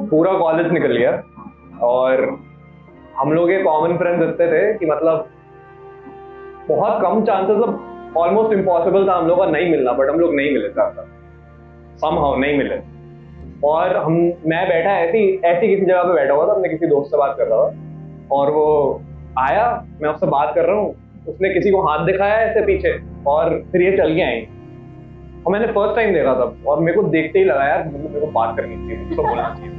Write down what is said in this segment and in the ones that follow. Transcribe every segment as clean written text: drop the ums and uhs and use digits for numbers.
पूरा कॉलेज निकल गया और हम लोग ये कॉमन फ्रेंड्स इतने थे कि मतलब बहुत कम चांसेस, ऑलमोस्ट इम्पॉसिबल था हम लोग का नहीं मिलना, बट हम लोग नहीं मिले थे, समहाउ नहीं मिले। और मैं बैठा ऐसी किसी जगह पे बैठा हुआ था, अपने किसी दोस्त से बात कर रहा था और वो आया, मैं उससे बात कर रहा हूँ, उसने किसी को हाथ दिखाया ऐसे पीछे और फिर ये चल गया यहीं। और मैंने फर्स्ट टाइम देखा था और मेरे को देखते ही लगा यार मेरे को बात करनी चाहिए, उसको बोलना चाहिए।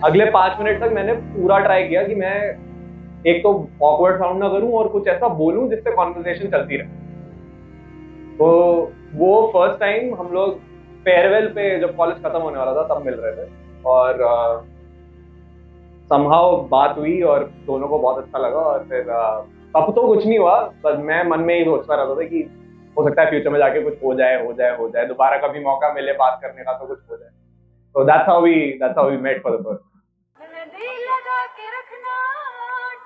अगले 5 मिनट तक मैंने पूरा ट्राई किया कि मैं एक तो ऑकवर्ड साउंड ना करूं और कुछ ऐसा बोलूं जिससे कॉन्वर्सेशन चलती रहे। तो वो फर्स्ट टाइम हम लोग फेयरवेल पे जब कॉलेज खत्म होने वाला था तब मिल रहे थे और समहाउ बात हुई और दोनों को बहुत अच्छा लगा। और फिर तब तो कुछ नहीं हुआ, बस मैं मन में ही सोचता रहता था कि हो सकता है फ्यूचर में जाके कुछ हो जाए, दोबारा कभी मौका मिले बात करने का तो कुछ हो जाए। So that's how we met for the first. लगा के रखना,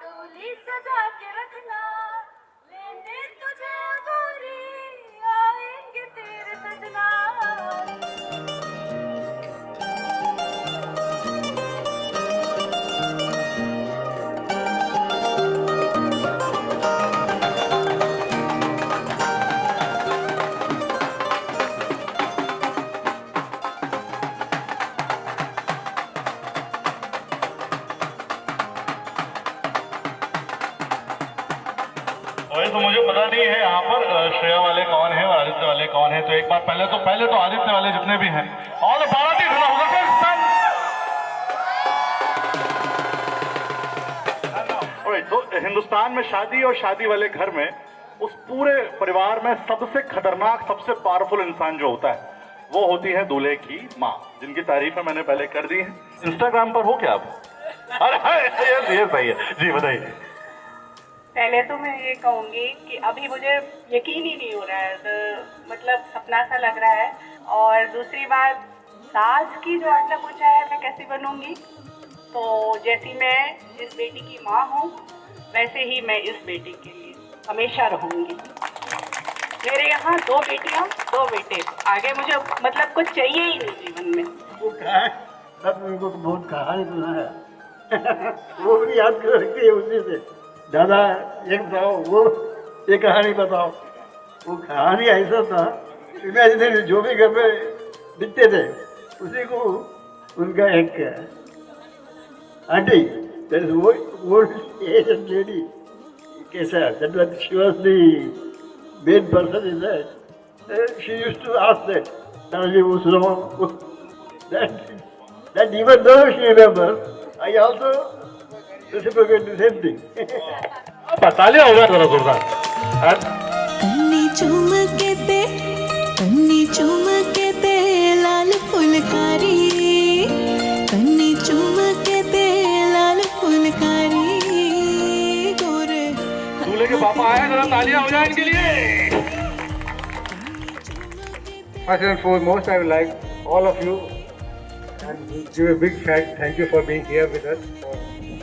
डोली सजा के रखना, लेने तुझे गोरी आएंगे तेरे सजना। तो मुझे पता नहीं है यहाँ पर श्रेया वाले कौन है और आदित्य वाले कौन है, तो एक बार पहले तो आदित्य वाले जितने भी हैं और बाराती तो हिंदुस्तान में शादी और शादी वाले घर में उस पूरे परिवार में सबसे खतरनाक, सबसे पावरफुल इंसान जो होता है वो होती है दूल्हे की माँ, जिनकी तारीफें मैंने पहले कर दी है। इंस्टाग्राम पर हो क्या आप? अरे ये सही है जी, बताइए। पहले तो मैं ये कहूँगी कि अभी मुझे यकीन ही नहीं हो रहा है, तो मतलब सपना सा लग रहा है। और दूसरी बात, सास की जो आटला पूछा है मैं कैसे बनूँगी, तो जैसी मैं इस बेटी की माँ हूँ वैसे ही मैं इस बेटी के लिए हमेशा रहूँगी। मेरे यहाँ 2 बेटियाँ 2 बेटे, आगे मुझे मतलब कुछ चाहिए ही नहीं जीवन में। वो कहा है, उनको तो बहुत कहानी सुना है वो भी याद कर रखती है उसी से। दादा एक बताओ, वो एक कहानी बताओ। वो कहानी ऐसा था, इमेजिनरी जो भी घर में दिखते थे उसी को उनका एक आंटी, वो एज लेडी कैसा, she was the main person in that, she used to ask that, दादाजी वो सुनाओ, that even though she remembers, I also reciprocate the same thing. तालियां होगा थोड़ा जोरदार। कन्नी चूम के दे लाल फुलकारी, कन्नी चूम के दे लाल फुलकारी गोरे। दूल्हे के पापा आए, जरा तालियां हो जाए इनके लिए। First and foremost, I would like all of you and give a big thank you for being here with us.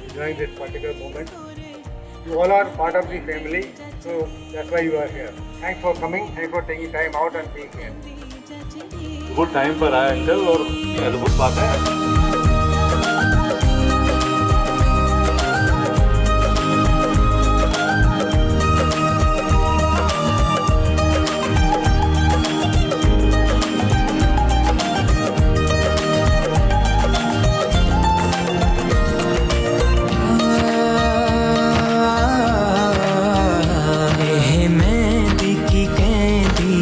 enjoying this particular moment. You all are part of the family, so that's why you are here. Thanks for coming. Thanks for taking time out and being here. Good time पर आया uncle और अद्भुत बात है। मेहंदी की कहती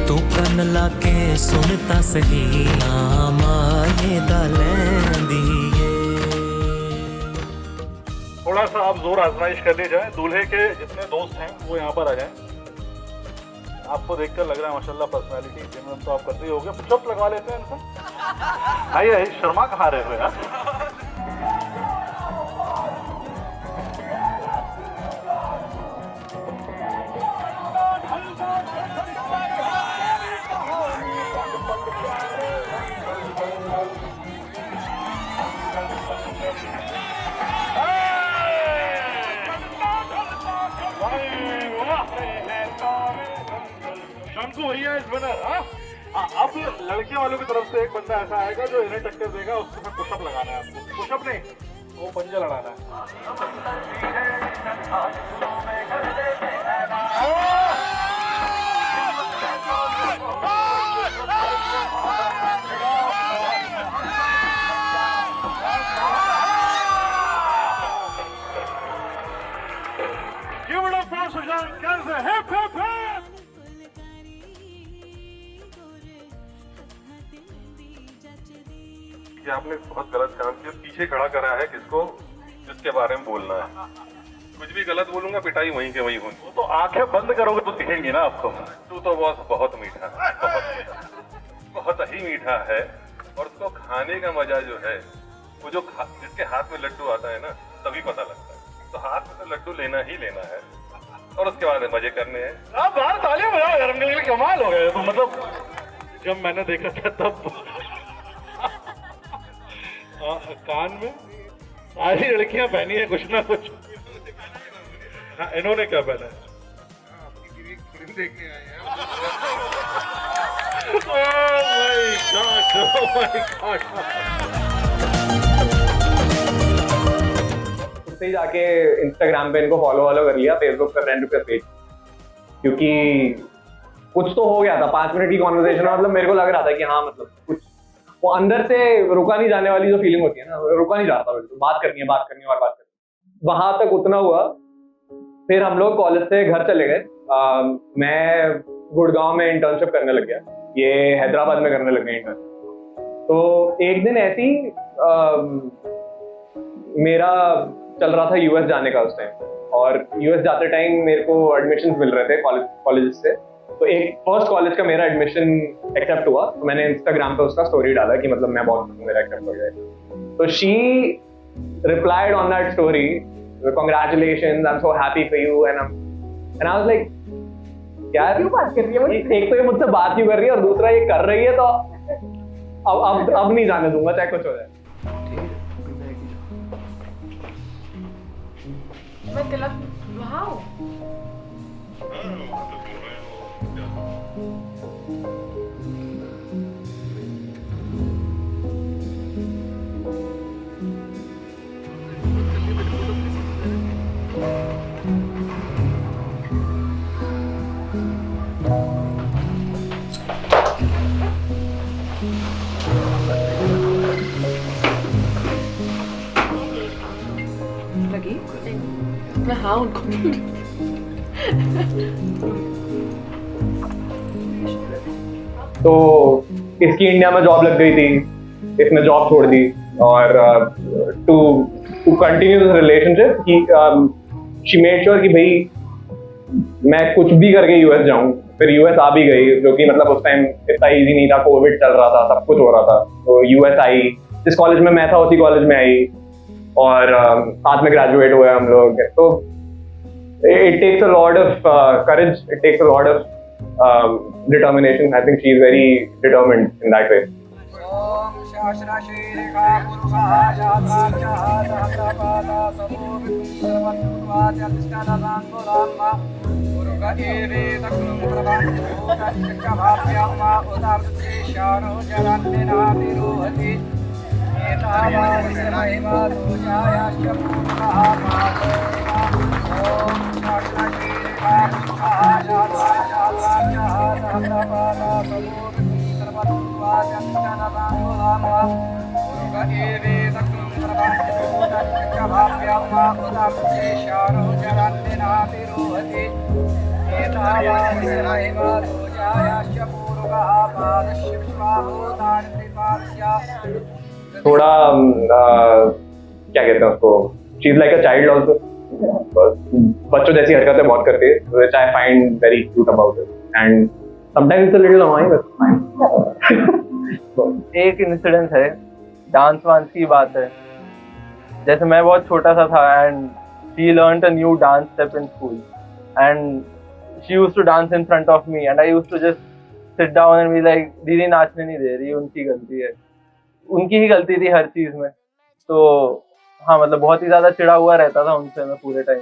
तू कन लाके सुनता सही माए दलेंदी। थोड़ा सा आप जोर आजमाइश कर ले जाए। दूल्हे के जितने दोस्त हैं वो यहाँ पर आ जाएं। आपको देखकर लग रहा है माशाल्लाह पर्सनालिटी जिम तो आप करते ही होगे। पुशअप लगवा लेते हैं इनसे। आइए शर्मा कहाँ रहे हो यार। शंकु भैया इस विनर। अब लड़के वालों की तरफ से एक बंदा ऐसा आएगा जो इन्हें टक्कर देगा। उसके साथ पुशअप लगाना है आपको। पुशअप नहीं वो पंजा लड़ाना है। Give it up for Sujan Kanze. Hip hip hip. कि आपने बहुत गलत काम किया। पीछे खड़ा करा है किसको जिसके बारे में बोलना है। कुछ भी गलत बोलूंगा पिटाई वहीं के वहीं होगी। तो आंखें बंद करोगे तो दिखेंगी ना आपको। तू तो बॉस बहुत मीठा है, बहुत ही मीठा है। और उसको खाने का मजा जो है वो जो जिसके हाथ में लड्डू आता है ना तभी पता लगता है। तो हाथ में तो लड्डू लेना ही लेना है और उसके बाद मजे करने हैं। आप बाहर तालियां बजाओ यार। मेरे लिए कमाल हो गया। तो मतलब जब मैंने देखा था तब कान में सारी लड़कियां पहनी है कुछ ना कुछ। हाँ, इन्होंने क्या पहना है? आपकी बीवी फिल्म देखने आए हैं। Oh my God! उससे ही जाके इंस्टाग्राम पे इनको फॉलो कर लिया, फेसबुक पे फ्रेंड रिक्वेस्ट पेज, क्योंकि कुछ तो हो गया था। 5 मिनट की कॉन्वर्सेशन में मतलब मेरे को लग रहा था कि हाँ मतलब कुछ वो अंदर से रुका नहीं जाने वाली जो फीलिंग होती है ना, रुका नहीं जाता। बिल्कुल बात करनी है और बात करनी। वहां तक उतना हुआ। फिर हम लोग कॉलेज से घर चले गए। मैं गुड़गांव में इंटर्नशिप करने लग गया। ये हैदराबाद में करने लग गया इंटर्न। तो एक दिन ऐसी मेरा चल रहा था यूएस जाने का उस टाइम, और यूएस जाते टाइम मेरे को एडमिशन मिल रहे थे कॉलेज से। तो एक फर्स्ट कॉलेज का मेरा एडमिशन एक्सेप्ट हुआ। तो मैंने इंस्टाग्राम पे उसका स्टोरी डाला कि मतलब मैं बहुत मेरा एक्सेप्ट हो गया। तो she replied on that story, congratulations, I am so happy for you. And I was like यार क्यों बात कर रही है? एक तो ये मुझसे बात क्यों कर रही है और दूसरा ये कर रही है। तो अब नहीं जाने दूंगा चाहे कुछ हो जाए। मैं गलत वाओ लगी मैं हाँ उनको तो इसकी इंडिया में जॉब लग गई थी, इसने जॉब छोड़ दी। और to continue this relationship she made sure कि भाई मैं कुछ भी करके यूएस जाऊं। फिर यूएस आ भी गई, जो कि मतलब उस टाइम इतना इजी नहीं था, कोविड चल रहा था, सब कुछ हो रहा था। तो यूएस आई, जिस कॉलेज में मैं था उसी कॉलेज में आई, और साथ में ग्रेजुएट हुए हम लोग। तो it takes a lot of courage, it takes a lot of determination. I think she is very determined in that way. ओम शाश्राशीरेखा पुरुषः जातार्चः सहस्रपादा समूर्वाद्यधिष्ठानसान्मुदाम्मा पुरुष एवे दक्षिणं प्रभान्यभूतश्चभाभ्याम्मा उदार्शेषाणो जरान्निनातिरोहति एतावादिशरैवादोजायाश्च पुरुषः पादोमा ओम शाश्राशीरेखा पुरुषः जातार्चः सहस्रपादा थोड़ा क्या कहते हैं उसको, she is like a child also, बच्चों जैसी हरकतें बहुत करती है, which I find very cute about it, and sometimes it's a little annoying but fine. एक इंसिडेंट है, डांस वांस की बात है। जैसे मैं बहुत छोटा सा था and she learned a new dance step in school and she used to dance in front of me and I used to just sit down and be like दीदी नाचने नहीं दे रही, उनकी गलती है, उनकी ही गलती थी हर चीज में। तो हाँ, मतलब बहुत ही ज्यादा चिड़ा हुआ रहता था उनसे मैं पूरे टाइम,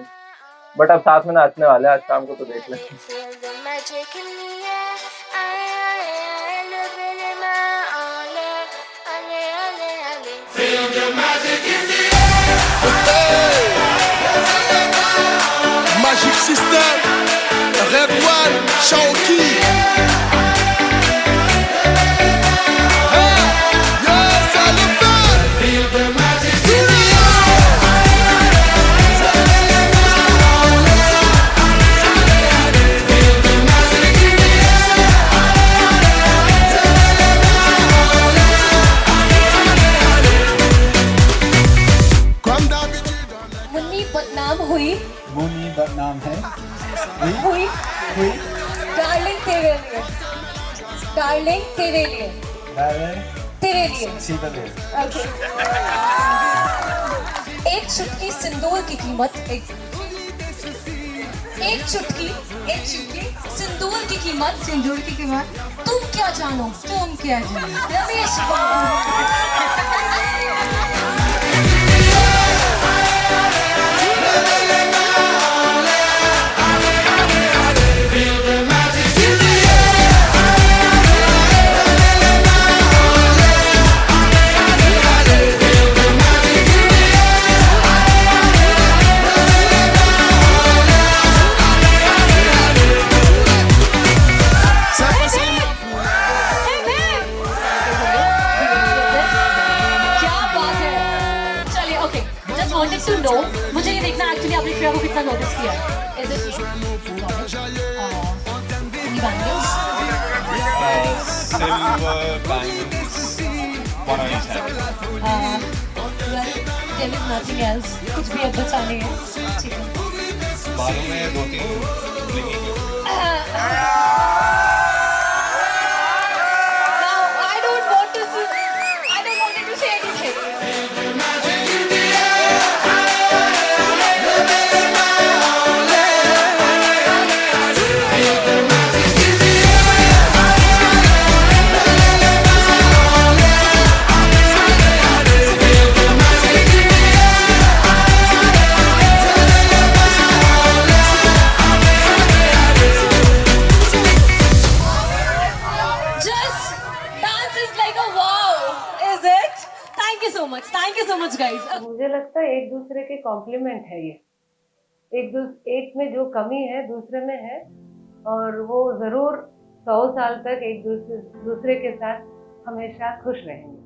बट अब साथ में नाचने वाले आज शाम को, तो देख लें। Magic System, Red One, Shawky. Munni बदनाम है हुई डार्लिंग तेरे लिए, डार्लिंग तेरे लिए, तेरे लिए ओके। एक चुटकी सिंदूर की कीमत एक चुटकी सिंदूर की कीमत तुम क्या जानो, रमेश बाबू। मुझे ये देखना एक्चुअली आपने श्रेया को कितना नोटिस किया है। Is it any bangles? Silver bangles, one on each hand. Well, there is nothing else. कुछ भी अब बचा नहीं है, ठीक है। बालों में 2-3 blingy। Now I don't want to say anything. Thank you so much guys. मुझे लगता है एक दूसरे के कॉम्प्लीमेंट है ये, एक में जो कमी है दूसरे में है, और वो जरूर 100 साल तक एक दूसरे के साथ हमेशा खुश रहेंगे।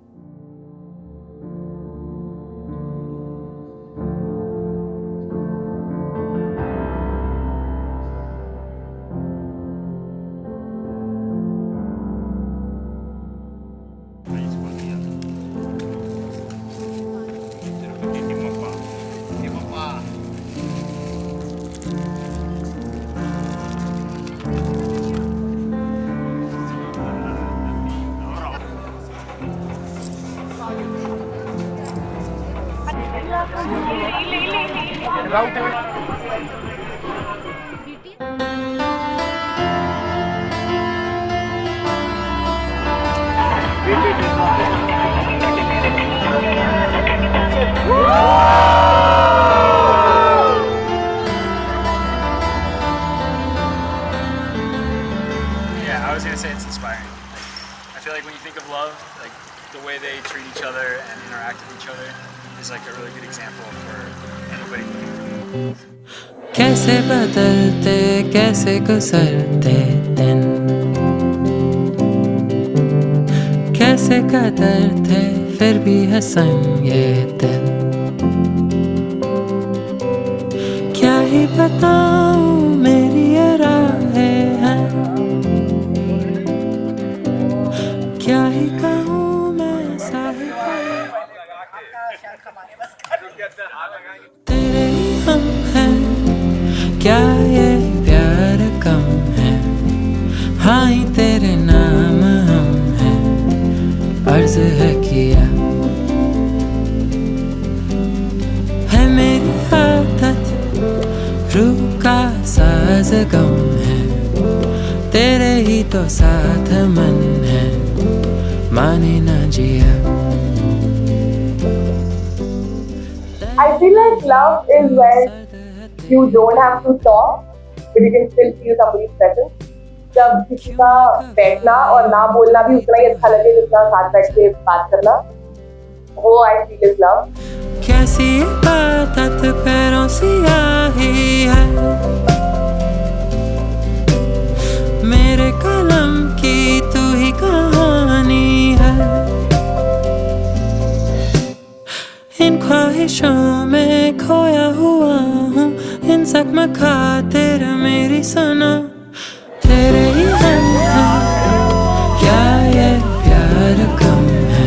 Wait. each other is like a really good example for anybody looking. कैसे बदलते कैसे गुजरते दिन, कैसे कदर थे फिर भी हसन ये दिल, क्या ही बताऊं मेरी ये राहें हैं, क्या ही कहूँ मैं साहिब तेरे ही हम हैं, क्या ये प्यार कम है, हाँ ही तेरे नाम हम हैं, अर्ज है किया है मेरी आदत, रूह का साज गम है, तेरे ही तो साथ मन है, माने ना जिया. I feel like love is when you don't have to talk, but you can still feel somebody's presence. जब किसी का बैठना और ना बोलना भी उतना ही अच्छा लगे जितना साथ बैठ के बात करना, वो I feel is love. कैसी आदत पैरों से आई है, मेरे कलम की तू ही कहानी है, इन ख्वाहिशों में खोया हुआ हूँ, इन जख्म खातिर मेरी सुनो, तेरे ही हम हैं, क्या ये प्यार कम है,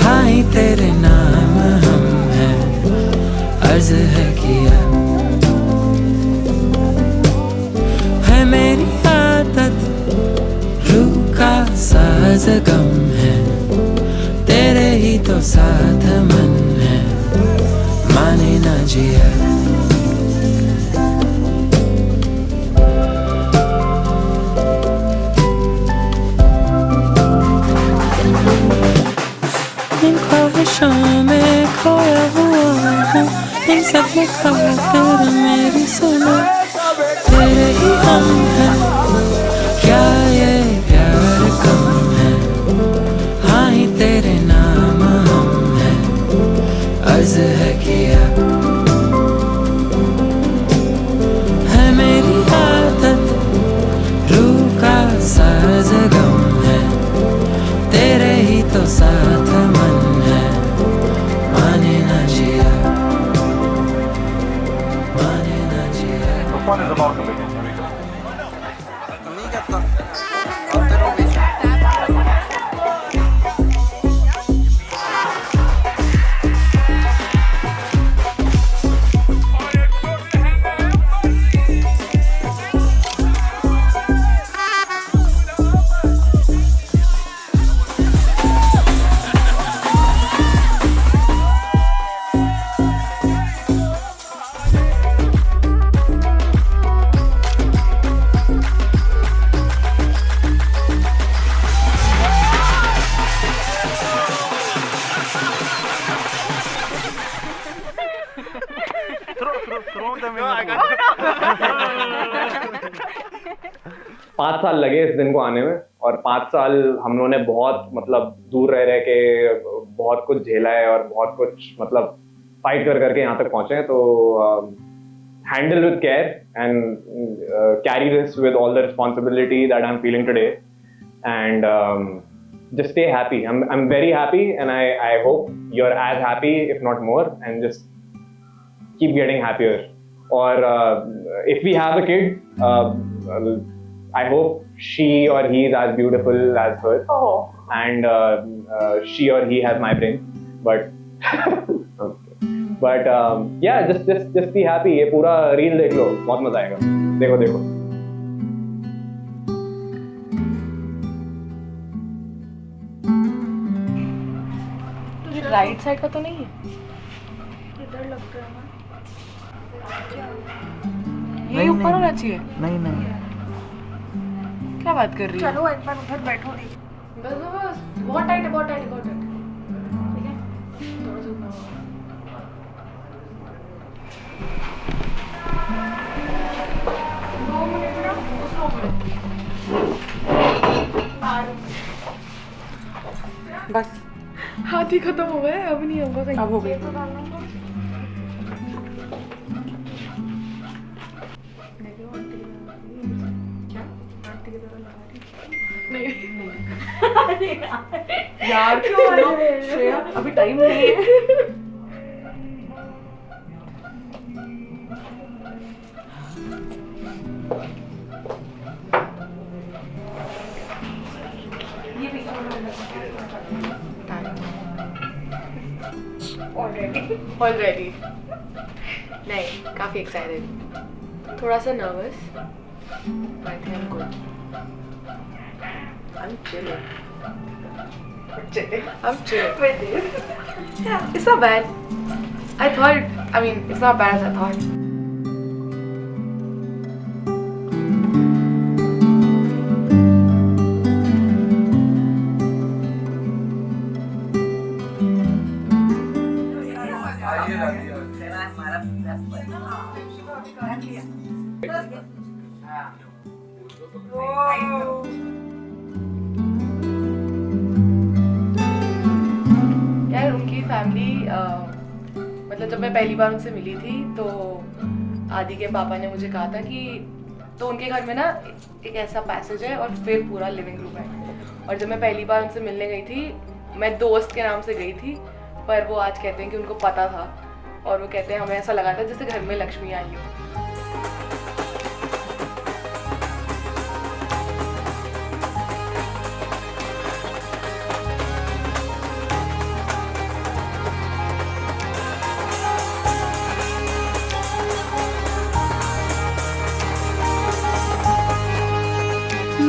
हाँ ही तेरे नाम हम हैं, अर्ज है किया है मेरी आदत, रूह का साज गम है, तेरे ही तो साथ मन है, माने ना जिया. इन ख्वाहिशों में खोया हुआ हूँ, इन सब में खातिर मेरी सुनो, तेरे ही हम हैं, क्या ये प्यार कम है, हाँ ही तेरे नाम हम हैं, अर्ज है किया है मेरी आदत, रूह का साज गम है, तेरे ही तो साथ मन है, माने ना जिया, माने ना जिया. The fun is about to begin. Throw them in the pool. 5 साल लगे इस दिन को आने में, और 5 साल हम लोगों ने बहुत मतलब दूर रह के बहुत कुछ झेला है और बहुत कुछ मतलब फाइट करके यहाँ तक पहुंचे हैं. तो handle with care and carry this with all the responsibility that I am feeling today, and just stay happy. I'm very happy, and I hope you're as happy, if not more, and just keep getting happier. Or if we have a kid, I hope she or he is as beautiful as her, and she or he has my brain. But but yeah, just be happy. ये पूरा reel देख लो, बहुत मजा आएगा. देखो. Right side का तो नहीं है, इधर लगता है ना, ये ऊपर होना चाहिए. नहीं क्या बात कर रही है? चलो एक बार उधर बैठो. बस बहुत टाइट है, बहुत टाइट है. ठीक है, थोड़ा सा ऊपर. 2 मिनट ना, उसको बस हाथ बात ही खत्म हो गया है, अब नहीं होगा कहीं। अब हो गई। यार क्यों श्रेया, अभी टाइम नहीं है। ऑलरेडी नहीं, काफी एक्साइटेड, थोड़ा सा nervous, I think I am good. I'm chilling with this. Yeah, it's not bad. It's not bad as I thought. यार उनकी फैमिली मतलब जब मैं पहली बार उनसे मिली थी तो आदि के पापा ने मुझे कहा था कि तो उनके घर में ना एक ऐसा पैसेज है और फिर पूरा लिविंग रूम है। और जब मैं पहली बार उनसे मिलने गई थी, मैं दोस्त के नाम से गई थी, पर वो आज कहते हैं कि उनको पता था और वो कहते हैं हमें ऐसा लगा था जैसे घर में लक्ष्मी आई हो।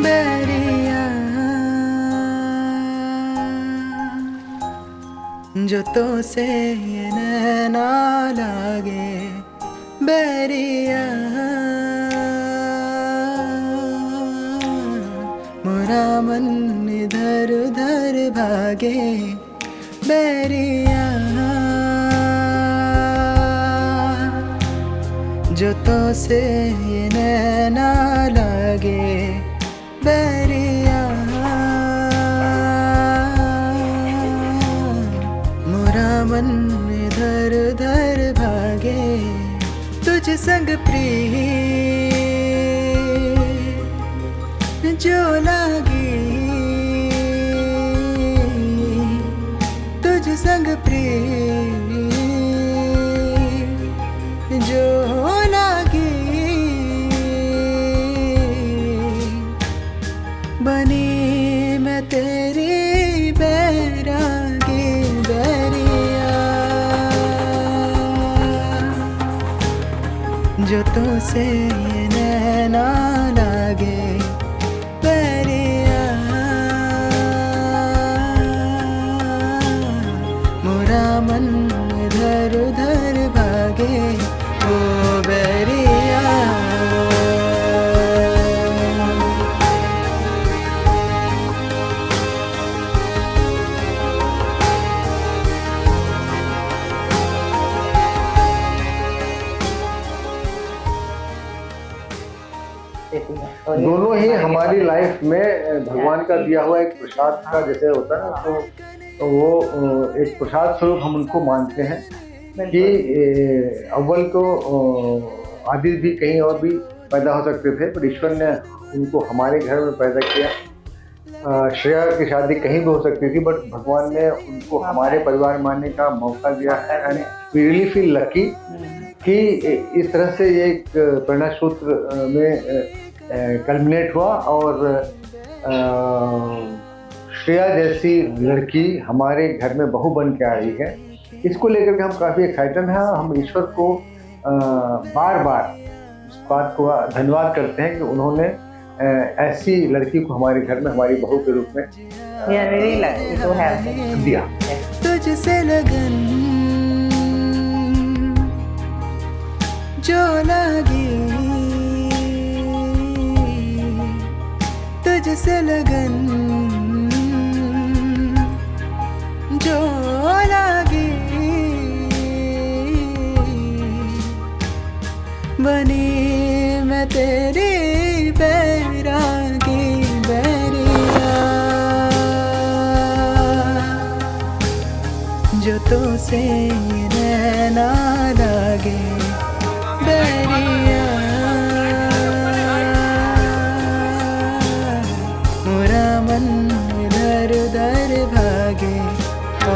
बैरिया जो तो से नैना लागे, बैरिया मोरा मन इधर उधर भागे, बैरिया जो तो से नैना लागे, बैरिया मोरा मन इधर उधर भागे, तुझ संग प्रीत जो लागी, तुझ संग प्रीत जो लागी, बनी मैं तेरी बैरागी, बैरिया जो तो से नैना लागे, बैरिया मोरा मन इधर उधर भागे, ओ बैरिया। दोनों ही हमारी लाइफ में भगवान का दिया हुआ एक प्रसाद का जैसे होता है ना, तो वो एक प्रसाद स्वरूप हम उनको मानते हैं कि अव्वल तो आदित्य भी कहीं और भी पैदा हो सकते थे, पर ईश्वर ने उनको हमारे घर में पैदा किया। श्रेया की शादी कहीं भी हो सकती थी, बट भगवान ने उनको हमारे परिवार में आने का मौका दिया है। And we really feel lucky कि इस तरह से ये एक प्रेरणा सूत्र में कल्मिनेट हुआ और श्रेया जैसी लड़की हमारे घर में बहू बन के आई है। इसको लेकर के हम काफ़ी एक्साइटेड हैं। हम ईश्वर को बार बार इस बात को धन्यवाद करते हैं कि उन्होंने ऐसी लड़की को हमारे घर में हमारी बहू के रूप में दिया। तुझसे लगन जो लगी, तुझसे लगन जो लगी, बनी मैं तेरी बैरागी, बैरिया बातों से नैना लागे बैरिया मोरा मन इधर उधर भागे ओ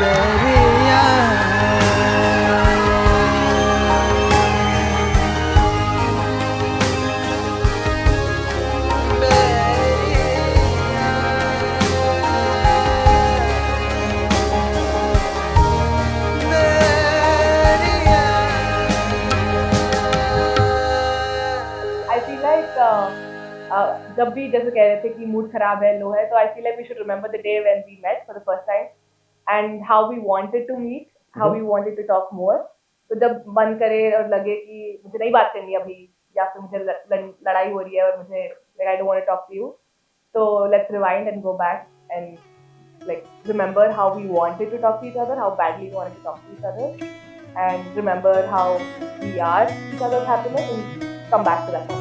बैरिया I feel like जब भी जैसे कह रहे थे कि मूड खराब है, लो है, तो I feel like we should remember the day when we met for the first time and how we wanted to meet, how we wanted to talk more. तो जब मन करे और लगे कि मुझे नहीं बात करनी अभी या फिर मुझे लड़ाई हो रही है और मुझे like I don't want to talk to you, so let's rewind and go back and like remember how we wanted to talk to each other, how badly we wanted to talk to each other, and remember how we are each other's happiness and come back to that point.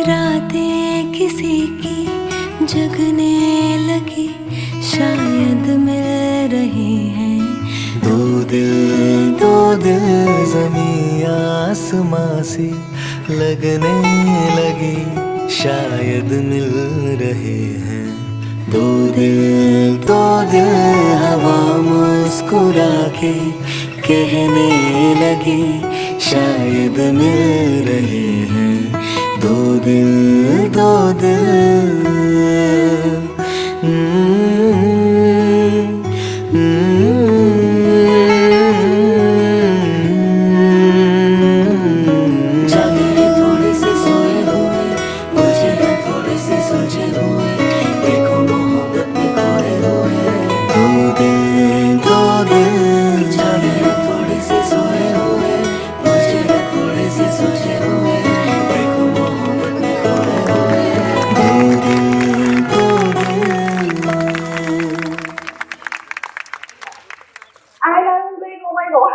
रातें किसी की जगने लगी शायद मिल रही हैं दो दिल ज़मीं आसमां सी लगने लगी शायद मिल रहे हैं दो दिल हवा मुस्कुरा के कहने लगी शायद मिल रहे हैं दो दिल जागे थोड़े से सोए हुए मुझे थोड़े से सोचे हुए देखो मोहब्बत में खोए हुए दो दिल जागे थोड़े से सोए हुए मुझे थोड़े से सोचे हुए देखो मोहब्बत में खोए हुए दो दिल And I was like, oh my god.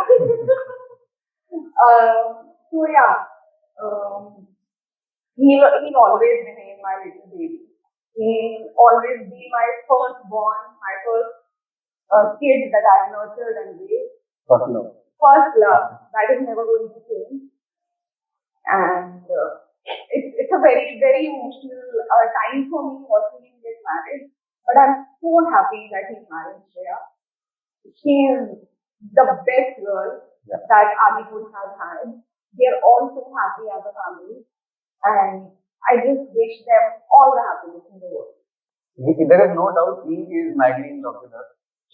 So yeah, he'll always remain my little baby. He'll always be my firstborn, my first kid that I nurtured and raised. First love. That is never going to change. And it's a very, very emotional time for me watching him get married. But I'm so happy that he's married Shreya. She's the best girl that Adi could have had. They're all so happy as a family. And I just wish them all the happiness in the world. There is no doubt he is madly in love with her.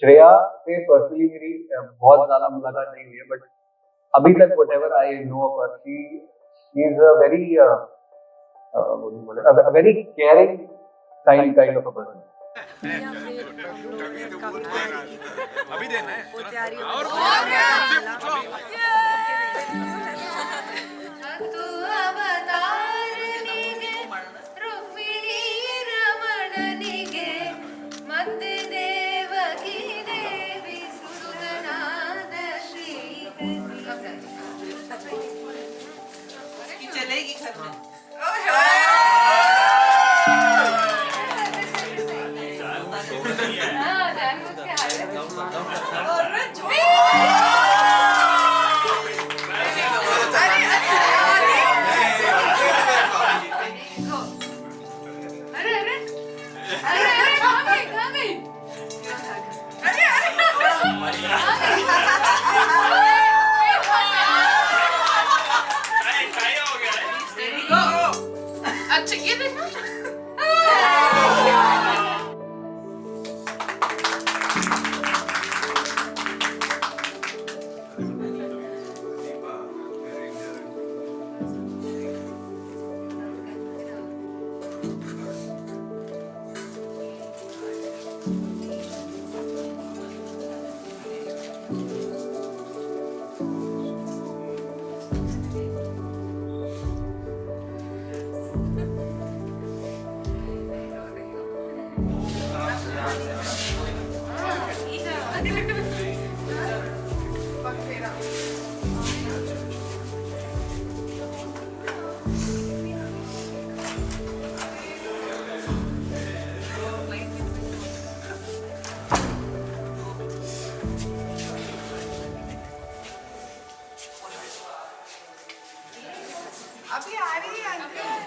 Shreya से personally मेरी बहुत ज्यादा मुलाकात नहीं हुई है, but अभी तक whatever I know of her, she is a very caring kind of a person. अभी देना है तू अवतार निगे रुक्मिणी रमण निगे मत देवकी देवी सुरनाद श्री चलेगी घर में अच्छा ये देखो चाची आ रही है अंकल